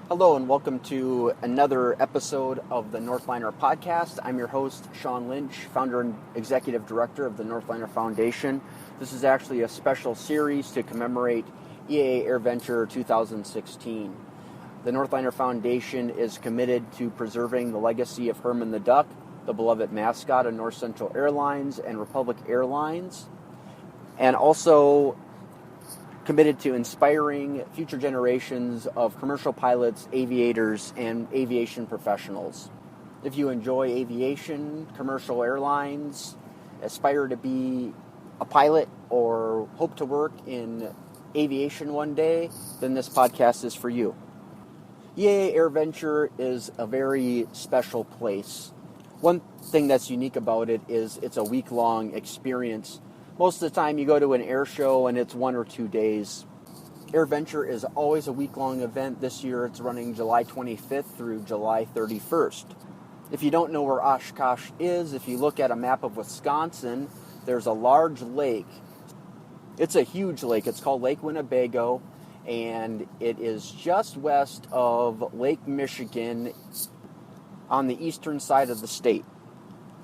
Hello and welcome to another episode of the Northliner podcast. I'm your host, Sean Lynch, founder and executive director of the Northliner Foundation. This is actually a special series to commemorate EAA AirVenture 2016. The Northliner Foundation is committed to preserving the legacy of Herman the Duck, the beloved mascot of North Central Airlines and Republic Airlines, and also committed to inspiring future generations of commercial pilots, aviators, and aviation professionals. If you enjoy aviation, commercial airlines, aspire to be a pilot, or hope to work in aviation one day, then this podcast is for you. EAA AirVenture is a very special place. One thing that's unique about it is it's a week-long experience. Most of the time you go to an air show and it's 1 or 2 days. AirVenture is always a week-long event. This year it's running July 25th through July 31st. If you don't know where Oshkosh is, if you look at a map of Wisconsin, there's a large lake. It's a huge lake. It's called Lake Winnebago, and it is just west of Lake Michigan on the eastern side of the state.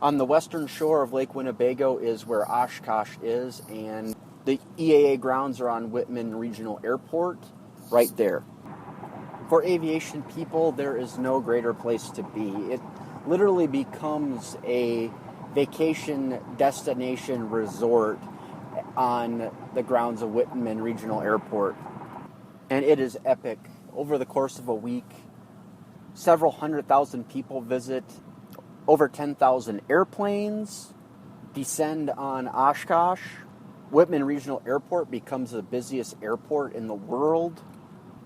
On the western shore of Lake Winnebago is where Oshkosh is, and the EAA grounds are on Whitman Regional Airport, right there. For aviation people, there is no greater place to be. It literally becomes a vacation destination resort on the grounds of Whitman Regional Airport. And it is epic. Over the course of a week, several 100,000 people visit. Over 10,000 airplanes descend on Oshkosh. Whitman Regional Airport becomes the busiest airport in the world.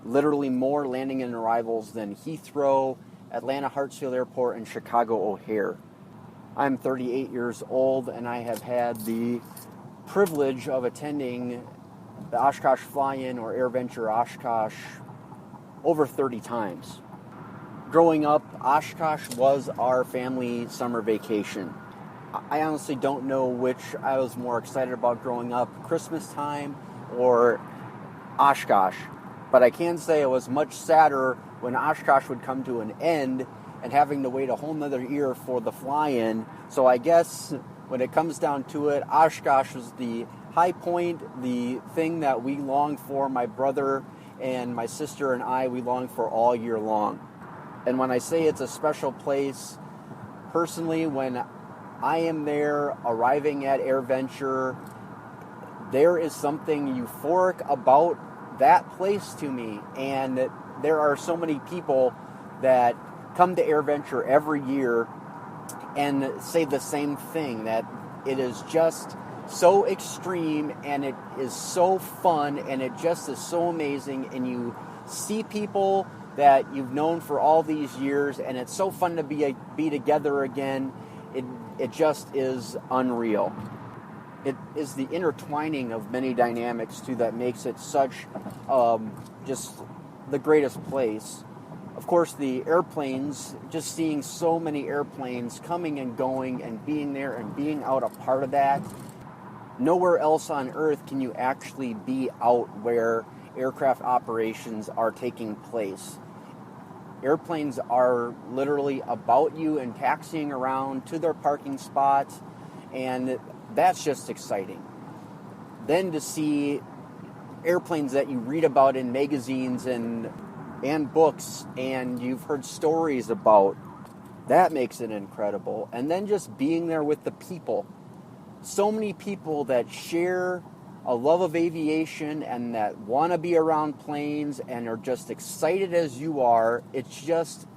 Literally more landing and arrivals than Heathrow, Atlanta Hartsfield Airport, and Chicago O'Hare. I'm 38 years old, and I have had the privilege of attending the Oshkosh Fly-In or AirVenture Oshkosh over 30 times. Growing up, Oshkosh was our family summer vacation. I honestly don't know which I was more excited about growing up, Christmas time or Oshkosh. But I can say it was much sadder when Oshkosh would come to an end and having to wait a whole nother year for the fly-in. So I guess when it comes down to it, Oshkosh was the high point, the thing that we longed for, my brother and my sister and I, we longed for all year long. And when I say it's a special place, personally, when I am there arriving at AirVenture, there is something euphoric about that place to me. And there are so many people that come to AirVenture every year and say the same thing, that it is just so extreme and it is so fun and it just is so amazing, and you see people that you've known for all these years, and it's so fun to be together again. It just is unreal. It is the intertwining of many dynamics too that makes it such just the greatest place. Of course, the airplanes, just seeing so many airplanes coming and going and being there and being out a part of that. Nowhere else on Earth can you actually be out where aircraft operations are taking place. Airplanes are literally about you and taxiing around to their parking spots, and that's just exciting. Then to see airplanes that you read about in magazines and books and you've heard stories about, that makes it incredible. And then just being there with the people. So many people that share a love of aviation and that want to be around planes and are just excited as you are. It's just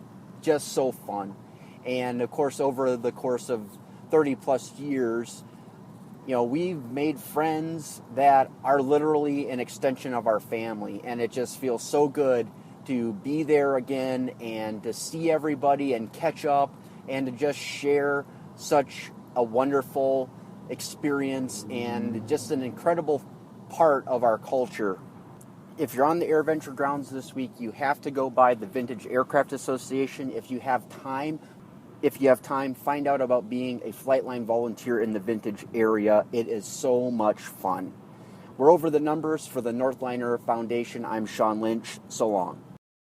so fun. And of course, over the course of 30 plus years, we've made friends that are literally an extension of our family, and it just feels so good to be there again and to see everybody and catch up and to just share such a wonderful experience and just an incredible part of our culture. If you're on the AirVenture grounds this week, you have to go by the Vintage Aircraft Association. If you have time, find out about being a Flightline volunteer in the Vintage area. It is so much fun. We're over the numbers for the Northliner Foundation. I'm Sean Lynch. So long.